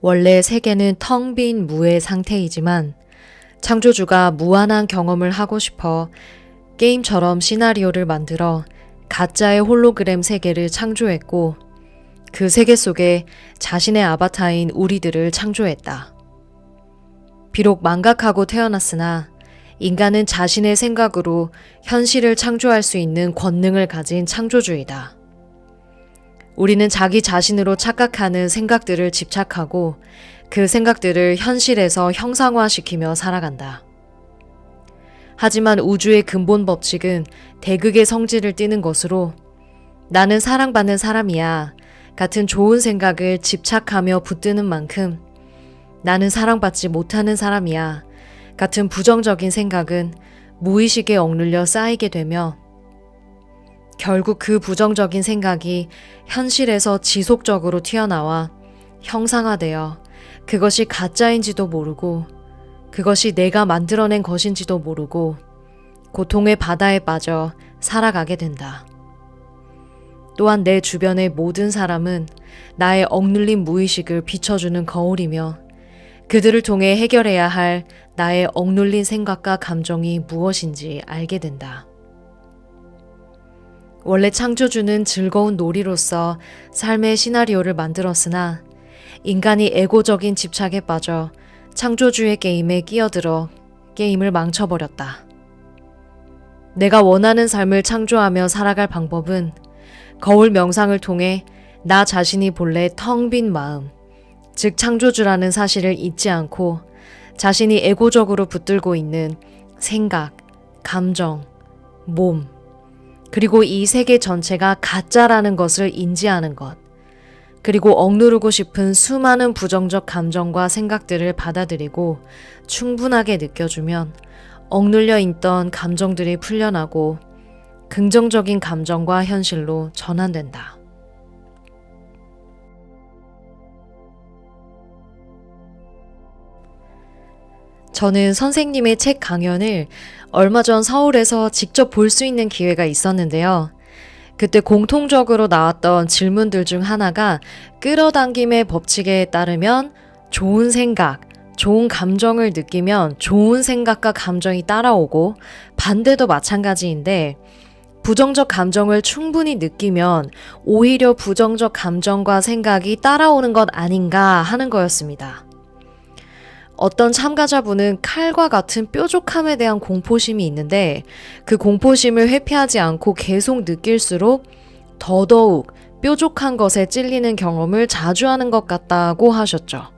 원래 세계는 텅 빈 무의 상태이지만 창조주가 무한한 경험을 하고 싶어 게임처럼 시나리오를 만들어 가짜의 홀로그램 세계를 창조했고 그 세계 속에 자신의 아바타인 우리들을 창조했다. 비록 망각하고 태어났으나 인간은 자신의 생각으로 현실을 창조할 수 있는 권능을 가진 창조주이다. 우리는 자기 자신으로 착각하는 생각들을 집착하고 그 생각들을 현실에서 형상화시키며 살아간다. 하지만 우주의 근본 법칙은 대극의 성질을 띠는 것으로 나는 사랑받는 사람이야 같은 좋은 생각을 집착하며 붙드는 만큼 나는 사랑받지 못하는 사람이야 같은 부정적인 생각은 무의식에 억눌려 쌓이게 되며 결국 그 부정적인 생각이 현실에서 지속적으로 튀어나와 형상화되어 그것이 가짜인지도 모르고 그것이 내가 만들어낸 것인지도 모르고 고통의 바다에 빠져 살아가게 된다. 또한 내 주변의 모든 사람은 나의 억눌린 무의식을 비춰주는 거울이며 그들을 통해 해결해야 할 나의 억눌린 생각과 감정이 무엇인지 알게 된다. 원래 창조주는 즐거운 놀이로서 삶의 시나리오를 만들었으나 인간이 에고적인 집착에 빠져 창조주의 게임에 끼어들어 게임을 망쳐버렸다. 내가 원하는 삶을 창조하며 살아갈 방법은 거울 명상을 통해 나 자신이 본래 텅 빈 마음, 즉 창조주라는 사실을 잊지 않고 자신이 에고적으로 붙들고 있는 생각, 감정, 몸, 그리고 이 세계 전체가 가짜라는 것을 인지하는 것, 그리고 억누르고 싶은 수많은 부정적 감정과 생각들을 받아들이고 충분하게 느껴주면 억눌려 있던 감정들이 풀려나고 긍정적인 감정과 현실로 전환된다. 저는 선생님의 책 강연을 얼마 전 서울에서 직접 볼 수 있는 기회가 있었는데요. 그때 공통적으로 나왔던 질문들 중 하나가 끌어당김의 법칙에 따르면 좋은 생각, 좋은 감정을 느끼면 좋은 생각과 감정이 따라오고 반대도 마찬가지인데 부정적 감정을 충분히 느끼면 오히려 부정적 감정과 생각이 따라오는 것 아닌가 하는 거였습니다. 어떤 참가자분은 칼과 같은 뾰족함에 대한 공포심이 있는데 그 공포심을 회피하지 않고 계속 느낄수록 더더욱 뾰족한 것에 찔리는 경험을 자주 하는 것 같다고 하셨죠.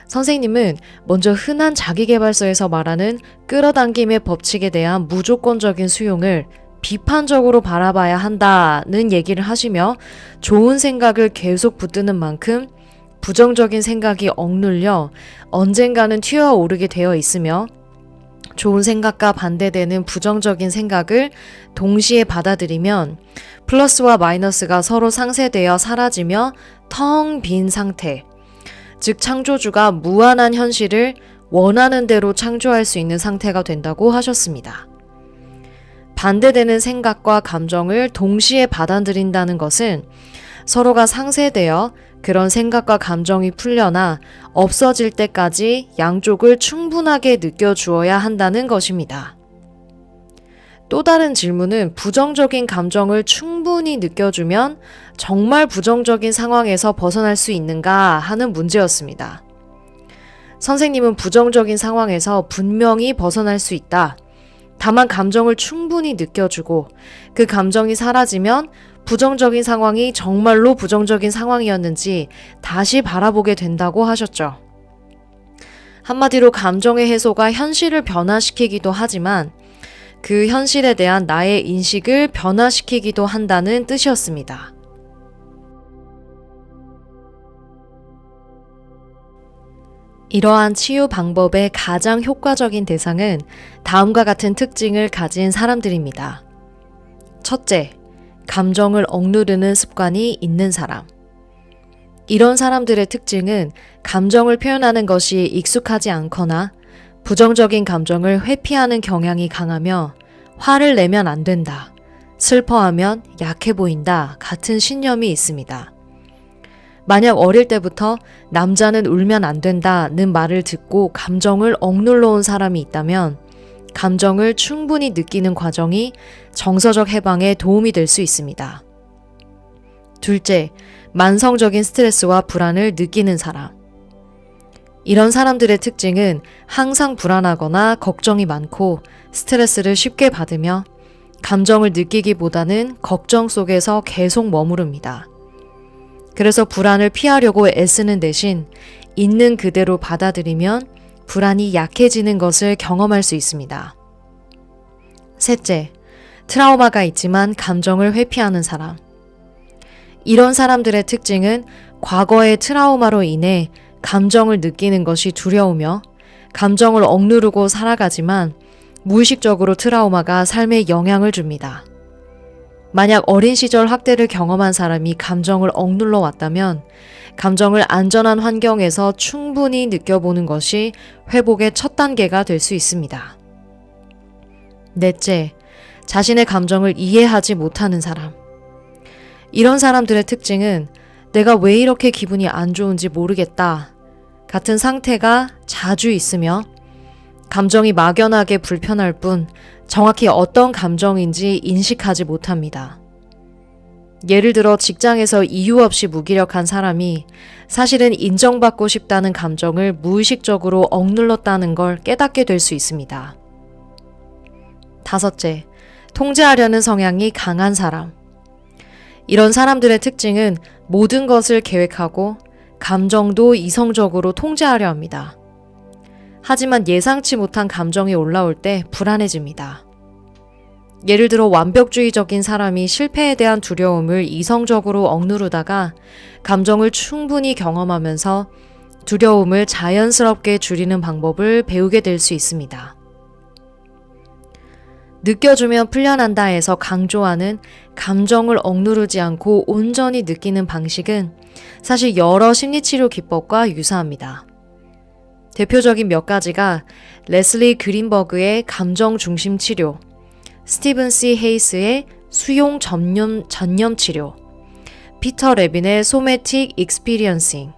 선생님은 먼저 흔한 자기계발서에서 말하는 끌어당김의 법칙에 대한 무조건적인 수용을 비판적으로 바라봐야 한다는 얘기를 하시며 좋은 생각을 계속 붙드는 만큼 부정적인 생각이 억눌려 언젠가는 튀어오르게 되어 있으며 좋은 생각과 반대되는 부정적인 생각을 동시에 받아들이면 플러스와 마이너스가 서로 상쇄되어 사라지며 텅 빈 상태, 즉 창조주가 무한한 현실을 원하는 대로 창조할 수 있는 상태가 된다고 하셨습니다. 반대되는 생각과 감정을 동시에 받아들인다는 것은 서로가 상쇄되어 그런 생각과 감정이 풀려나 없어질 때까지 양쪽을 충분하게 느껴주어야 한다는 것입니다. 또 다른 질문은 부정적인 감정을 충분히 느껴주면 정말 부정적인 상황에서 벗어날 수 있는가 하는 문제였습니다. 선생님은 부정적인 상황에서 분명히 벗어날 수 있다. 다만 감정을 충분히 느껴주고 그 감정이 사라지면 부정적인 상황이 정말로 부정적인 상황이었는지 다시 바라보게 된다고 하셨죠. 한마디로 감정의 해소가 현실을 변화시키기도 하지만 그 현실에 대한 나의 인식을 변화시키기도 한다는 뜻이었습니다. 이러한 치유 방법의 가장 효과적인 대상은 다음과 같은 특징을 가진 사람들입니다. 첫째, 감정을 억누르는 습관이 있는 사람. 이런 사람들의 특징은 감정을 표현하는 것이 익숙하지 않거나 부정적인 감정을 회피하는 경향이 강하며 화를 내면 안 된다, 슬퍼하면 약해 보인다 같은 신념이 있습니다. 만약 어릴 때부터 남자는 울면 안 된다는 말을 듣고 감정을 억눌러 온 사람이 있다면 감정을 충분히 느끼는 과정이 정서적 해방에 도움이 될 수 있습니다. 둘째, 만성적인 스트레스와 불안을 느끼는 사람. 이런 사람들의 특징은 항상 불안하거나 걱정이 많고 스트레스를 쉽게 받으며 감정을 느끼기보다는 걱정 속에서 계속 머무릅니다. 그래서 불안을 피하려고 애쓰는 대신 있는 그대로 받아들이면 불안이 약해지는 것을 경험할 수 있습니다. 셋째, 트라우마가 있지만 감정을 회피하는 사람. 이런 사람들의 특징은 과거의 트라우마로 인해 감정을 느끼는 것이 두려우며 감정을 억누르고 살아가지만 무의식적으로 트라우마가 삶에 영향을 줍니다. 만약 어린 시절 학대를 경험한 사람이 감정을 억눌러 왔다면 감정을 안전한 환경에서 충분히 느껴보는 것이 회복의 첫 단계가 될 수 있습니다. 넷째, 자신의 감정을 이해하지 못하는 사람. 이런 사람들의 특징은 내가 왜 이렇게 기분이 안 좋은지 모르겠다 같은 상태가 자주 있으며 감정이 막연하게 불편할 뿐 정확히 어떤 감정인지 인식하지 못합니다. 예를 들어 직장에서 이유 없이 무기력한 사람이 사실은 인정받고 싶다는 감정을 무의식적으로 억눌렀다는 걸 깨닫게 될 수 있습니다. 다섯째, 통제하려는 성향이 강한 사람. 이런 사람들의 특징은 모든 것을 계획하고 감정도 이성적으로 통제하려 합니다. 하지만 예상치 못한 감정이 올라올 때 불안해집니다. 예를 들어 완벽주의적인 사람이 실패에 대한 두려움을 이성적으로 억누르다가 감정을 충분히 경험하면서 두려움을 자연스럽게 줄이는 방법을 배우게 될 수 있습니다. 느껴주면 풀려난다에서 강조하는 감정을 억누르지 않고 온전히 느끼는 방식은 사실 여러 심리치료 기법과 유사합니다. 대표적인 몇 가지가 레슬리 그린버그의 감정 중심 치료, 스티븐 C. 헤이스의 수용 전념 치료, 피터 레빈의 소매틱 익스피리언싱,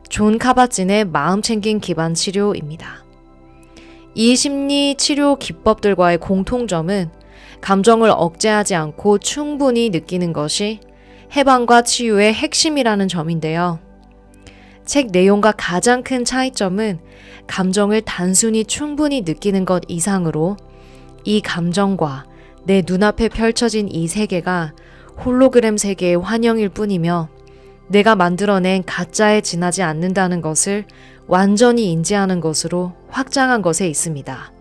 존 카바진의 마음 챙김 기반 치료입니다. 이 심리 치료 기법들과의 공통점은 감정을 억제하지 않고 충분히 느끼는 것이 해방과 치유의 핵심이라는 점인데요. 책 내용과 가장 큰 차이점은 감정을 단순히 충분히 느끼는 것 이상으로 이 감정과 내 눈앞에 펼쳐진 이 세계가 홀로그램 세계의 환영일 뿐이며 내가 만들어낸 가짜에 지나지 않는다는 것을 완전히 인지하는 것으로 확장한 것에 있습니다.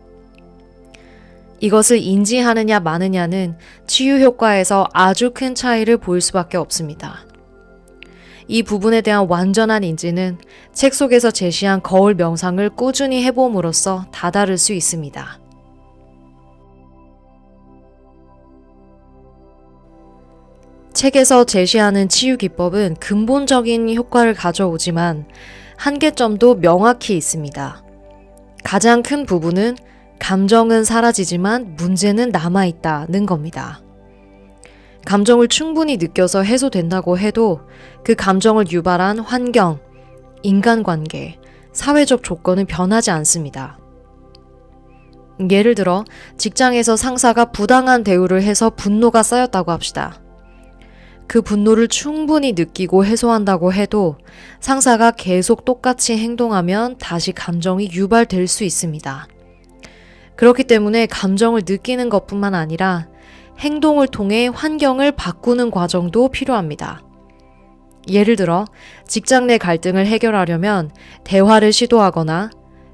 이것을 인지하느냐 마느냐는 치유 효과에서 아주 큰 차이를 보일 수밖에 없습니다. 이 부분에 대한 완전한 인지는 책 속에서 제시한 거울 명상을 꾸준히 해봄으로써 다다를 수 있습니다. 책에서 제시하는 치유 기법은 근본적인 효과를 가져오지만 한계점도 명확히 있습니다. 가장 큰 부분은 감정은 사라지지만 문제는 남아있다는 겁니다. 감정을 충분히 느껴서 해소된다고 해도 그 감정을 유발한 환경, 인간관계, 사회적 조건은 변하지 않습니다. 예를 들어 직장에서 상사가 부당한 대우를 해서 분노가 쌓였다고 합시다. 그 분노를 충분히 느끼고 해소한다고 해도 상사가 계속 똑같이 행동하면 다시 감정이 유발될 수 있습니다. 그렇기 때문에 감정을 느끼는 것뿐만 아니라 행동을 통해 환경을 바꾸는 과정도 필요합니다. 예를 들어 직장 내 갈등을 해결하려면 대화를 시도하거나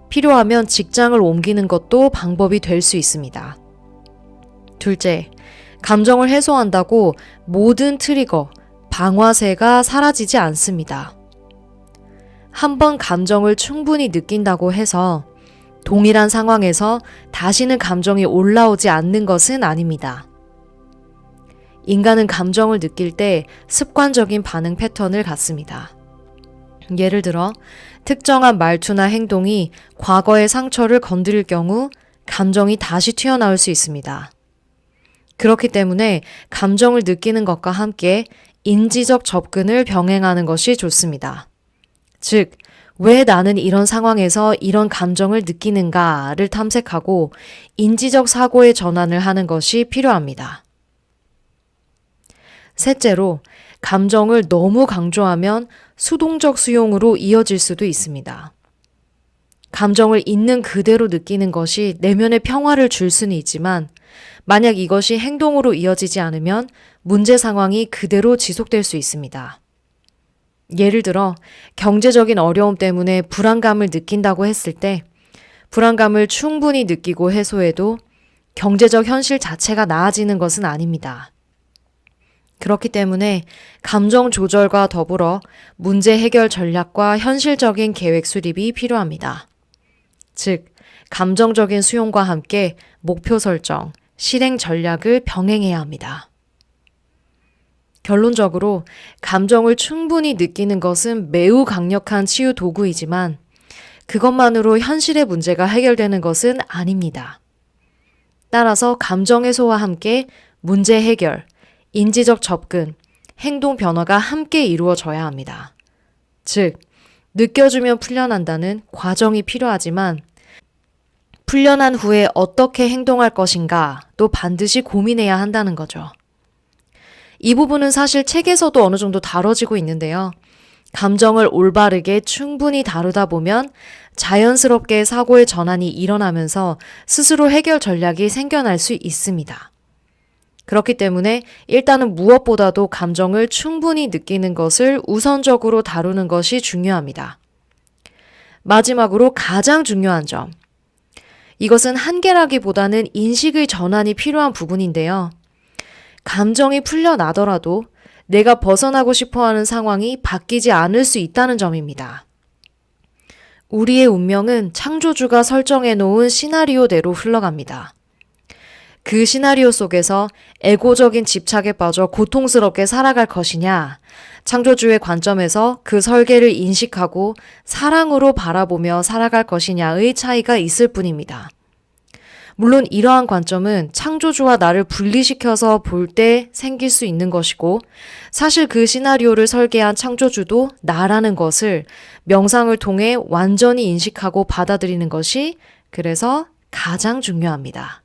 필요하면 직장을 옮기는 것도 방법이 될 수 있습니다. 둘째, 감정을 해소한다고 모든 트리거, 방아쇠가 사라지지 않습니다. 한번 감정을 충분히 느낀다고 해서 동일한 상황에서 다시는 감정이 올라오지 않는 것은 아닙니다. 인간은 감정을 느낄 때 습관적인 반응 패턴을 갖습니다. 예를 들어 특정한 말투나 행동이 과거의 상처를 건드릴 경우 감정이 다시 튀어나올 수 있습니다. 그렇기 때문에 감정을 느끼는 것과 함께 인지적 접근을 병행하는 것이 좋습니다. 즉, 왜 나는 이런 상황에서 이런 감정을 느끼는가를 탐색하고 인지적 사고의 전환을 하는 것이 필요합니다. 셋째로, 감정을 너무 강조하면 수동적 수용으로 이어질 수도 있습니다. 감정을 있는 그대로 느끼는 것이 내면의 평화를 줄 수는 있지만 만약 이것이 행동으로 이어지지 않으면 문제 상황이 그대로 지속될 수 있습니다. 예를 들어 경제적인 어려움 때문에 불안감을 느낀다고 했을 때 불안감을 충분히 느끼고 해소해도 경제적 현실 자체가 나아지는 것은 아닙니다. 그렇기 때문에 감정 조절과 더불어 문제 해결 전략과 현실적인 계획 수립이 필요합니다. 즉, 감정적인 수용과 함께 목표 설정, 실행 전략을 병행해야 합니다. 결론적으로 감정을 충분히 느끼는 것은 매우 강력한 치유 도구이지만 그것만으로 현실의 문제가 해결되는 것은 아닙니다. 따라서 감정 해소와 함께 문제 해결, 인지적 접근, 행동 변화가 함께 이루어져야 합니다. 즉, 느껴주면 풀려난다는 과정이 필요하지만 풀려난 후에 어떻게 행동할 것인가 또 반드시 고민해야 한다는 거죠. 이 부분은 사실 책에서도 어느 정도 다뤄지고 있는데요. 감정을 올바르게 충분히 다루다 보면 자연스럽게 사고의 전환이 일어나면서 스스로 해결 전략이 생겨날 수 있습니다. 그렇기 때문에 일단은 무엇보다도 감정을 충분히 느끼는 것을 우선적으로 다루는 것이 중요합니다. 마지막으로 가장 중요한 점. 이것은 한계라기보다는 인식의 전환이 필요한 부분인데요. 감정이 풀려나더라도 내가 벗어나고 싶어하는 상황이 바뀌지 않을 수 있다는 점입니다. 우리의 운명은 창조주가 설정해 놓은 시나리오대로 흘러갑니다. 그 시나리오 속에서 에고적인 집착에 빠져 고통스럽게 살아갈 것이냐, 창조주의 관점에서 그 설계를 인식하고 사랑으로 바라보며 살아갈 것이냐의 차이가 있을 뿐입니다. 물론 이러한 관점은 창조주와 나를 분리시켜서 볼 때 생길 수 있는 것이고 사실 그 시나리오를 설계한 창조주도 나라는 것을 명상을 통해 완전히 인식하고 받아들이는 것이 그래서 가장 중요합니다.